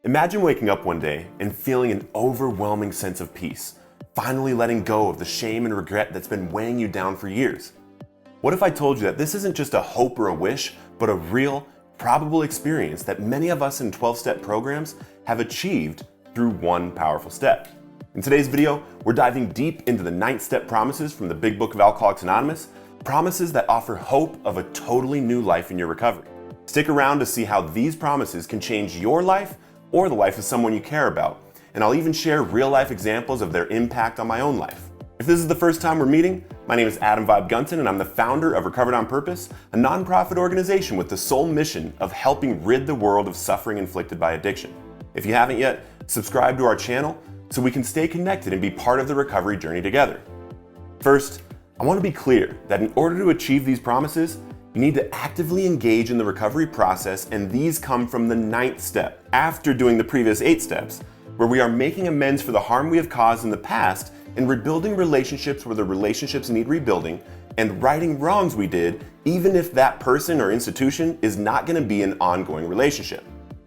Imagine waking up one day and feeling an overwhelming sense of peace, finally letting go of the shame and regret that's been weighing you down for years. What if I told you that this isn't just a hope or a wish, but a real, probable experience that many of us in 12-step programs have achieved through one powerful step? In today's video, we're diving deep into the 9-step promises from the Big Book of Alcoholics Anonymous, promises that offer hope of a totally new life in your recovery. Stick around to see how these promises can change your life or the life of someone you care about, and I'll even share real-life examples of their impact on my own life. If this is the first time we're meeting, my name is Adam Vibe Gunton, and I'm the founder of Recovered on Purpose, a nonprofit organization with the sole mission of helping rid the world of suffering inflicted by addiction. If you haven't yet, subscribe to our channel so we can stay connected and be part of the recovery journey together. First, I want to be clear that in order to achieve these promises, you need to actively engage in the recovery process, and these come from the 9th step, after doing the previous 8 steps, where we are making amends for the harm we have caused in the past and rebuilding relationships where the relationships need rebuilding, and righting wrongs we did, even if that person or institution is not going to be an ongoing relationship.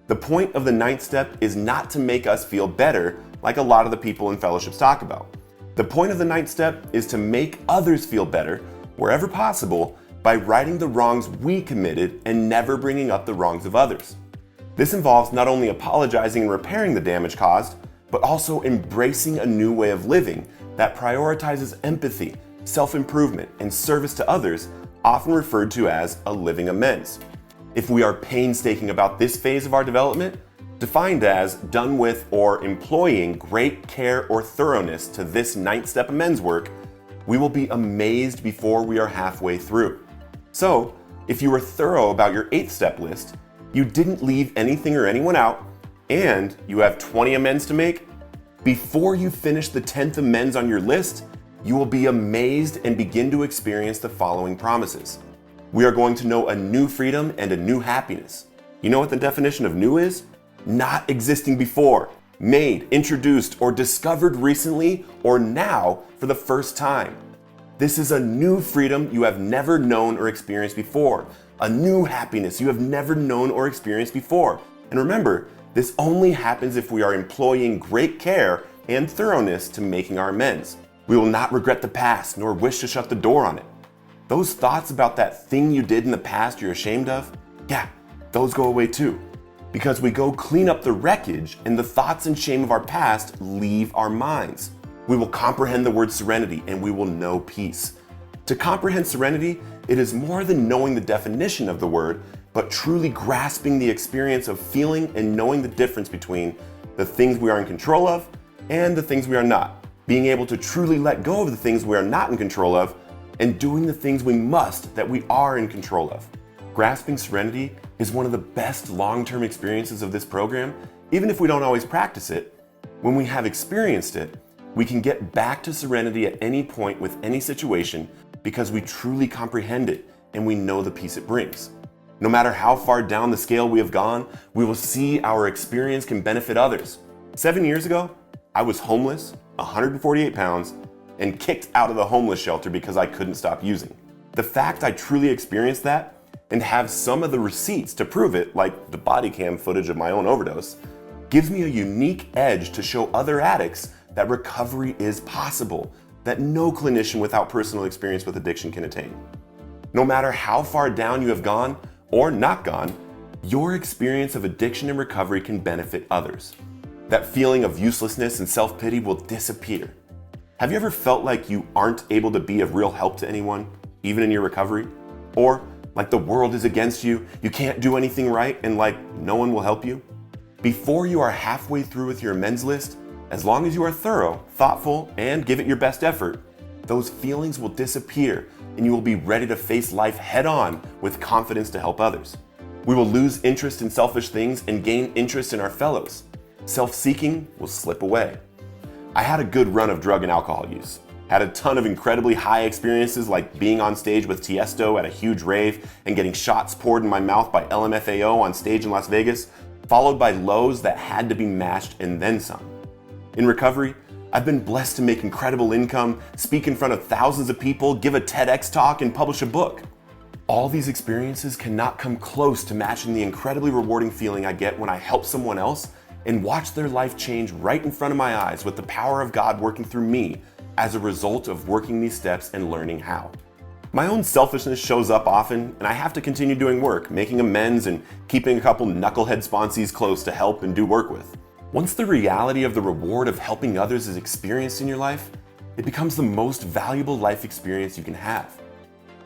The point of the 9th step is not to make us feel better, like a lot of the people in fellowships talk about. The point of the 9th step is to make others feel better, wherever possible, by righting the wrongs we committed and never bringing up the wrongs of others. This involves not only apologizing and repairing the damage caused, but also embracing a new way of living that prioritizes empathy, self-improvement, and service to others, often referred to as a living amends. If we are painstaking about this phase of our development, defined as done with or employing great care or thoroughness to this 9th step amends work, we will be amazed before we are halfway through. So, if you were thorough about your 8th step list, you didn't leave anything or anyone out, and you have 20 amends to make, before you finish the 10th amends on your list, you will be amazed and begin to experience the following promises. We are going to know a new freedom and a new happiness. You know what the definition of new is? Not existing before, made, introduced, or discovered recently or now for the first time. This is a new freedom you have never known or experienced before, a new happiness you have never known or experienced before. And remember, this only happens if we are employing great care and thoroughness to making our amends. We will not regret the past nor wish to shut the door on it. Those thoughts about that thing you did in the past you're ashamed of, those go away too. Because we go clean up the wreckage and the thoughts and shame of our past leave our minds. We will comprehend the word serenity and we will know peace. To comprehend serenity, it is more than knowing the definition of the word, but truly grasping the experience of feeling and knowing the difference between the things we are in control of and the things we are not. Being able to truly let go of the things we are not in control of and doing the things we must that we are in control of. Grasping serenity is one of the best long-term experiences of this program, even if we don't always practice it. When we have experienced it, we can get back to serenity at any point with any situation because we truly comprehend it and we know the peace it brings. No matter how far down the scale we have gone, we will see our experience can benefit others. 7 years ago, I was homeless, 148 pounds, and kicked out of the homeless shelter because I couldn't stop using. The fact I truly experienced that and have some of the receipts to prove it, like the body cam footage of my own overdose, gives me a unique edge to show other addicts that recovery is possible, that no clinician without personal experience with addiction can attain. No matter how far down you have gone or not gone, your experience of addiction and recovery can benefit others. That feeling of uselessness and self-pity will disappear. Have you ever felt like you aren't able to be of real help to anyone, even in your recovery? Or like the world is against you, you can't do anything right, and like no one will help you? Before you are halfway through with your amends list, as long as you are thorough, thoughtful, and give it your best effort, those feelings will disappear and you will be ready to face life head on with confidence to help others. We will lose interest in selfish things and gain interest in our fellows. Self-seeking will slip away. I had a good run of drug and alcohol use. Had a ton of incredibly high experiences like being on stage with Tiesto at a huge rave and getting shots poured in my mouth by LMFAO on stage in Las Vegas, followed by lows that had to be matched and then some. In recovery, I've been blessed to make incredible income, speak in front of thousands of people, give a TEDx talk, and publish a book. All these experiences cannot come close to matching the incredibly rewarding feeling I get when I help someone else and watched their life change right in front of my eyes with the power of God working through me as a result of working these steps and learning how. My own selfishness shows up often, and I have to continue doing work, making amends and keeping a couple knucklehead sponsees close to help and do work with. Once the reality of the reward of helping others is experienced in your life, it becomes the most valuable life experience you can have.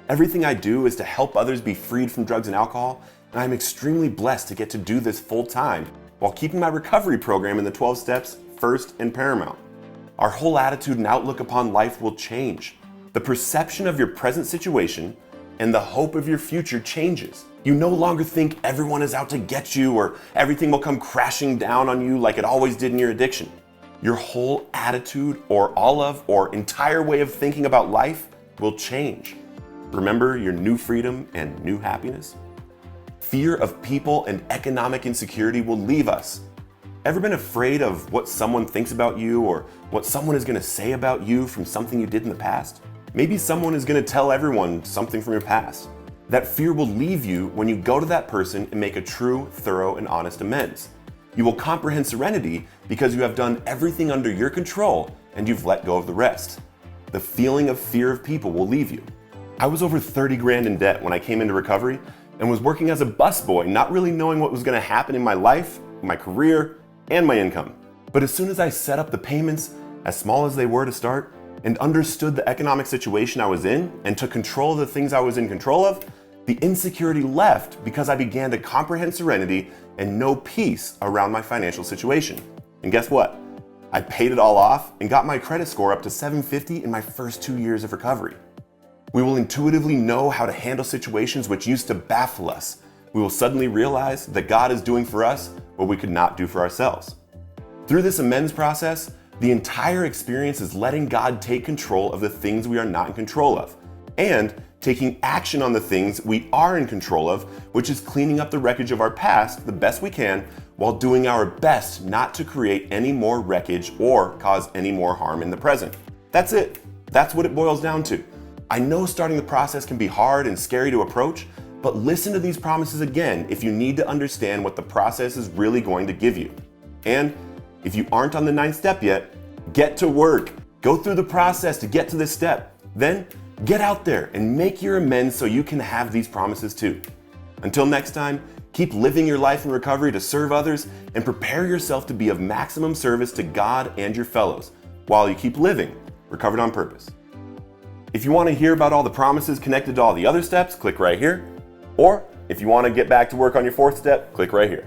Everything I do is to help others be freed from drugs and alcohol, and I'm extremely blessed to get to do this full time while keeping my recovery program in the 12 steps first and paramount. Our whole attitude and outlook upon life will change. The perception of your present situation and the hope of your future changes. You no longer think everyone is out to get you or everything will come crashing down on you like it always did in your addiction. Your whole attitude or all of or entire way of thinking about life will change. Remember your new freedom and new happiness? Fear of people and economic insecurity will leave us. Ever been afraid of what someone thinks about you or what someone is going to say about you from something you did in the past? Maybe someone is going to tell everyone something from your past. That fear will leave you when you go to that person and make a true, thorough, and honest amends. You will comprehend serenity because you have done everything under your control and you've let go of the rest. The feeling of fear of people will leave you. I was over 30 grand in debt when I came into recovery and was working as a busboy, not really knowing what was going to happen in my life, my career, and my income. But as soon as I set up the payments, as small as they were to start, and understood the economic situation I was in and took control of the things I was in control of, the insecurity left because I began to comprehend serenity and know peace around my financial situation. And guess what? I paid it all off and got my credit score up to 750 in my first 2 years of recovery. We will intuitively know how to handle situations which used to baffle us. We will suddenly realize that God is doing for us what we could not do for ourselves. Through this amends process, the entire experience is letting God take control of the things we are not in control of, and taking action on the things we are in control of, which is cleaning up the wreckage of our past the best we can while doing our best not to create any more wreckage or cause any more harm in the present. That's it. That's what it boils down to. I know starting the process can be hard and scary to approach, but listen to these promises again if you need to understand what the process is really going to give you. And if you aren't on the 9th step yet, get to work. Go through the process to get to this step. Then get out there and make your amends so you can have these promises too. Until next time, keep living your life in recovery to serve others and prepare yourself to be of maximum service to God and your fellows while you keep living recovered on purpose. If you want to hear about all the promises connected to all the other steps, click right here. Or if you want to get back to work on your 4th step, click right here.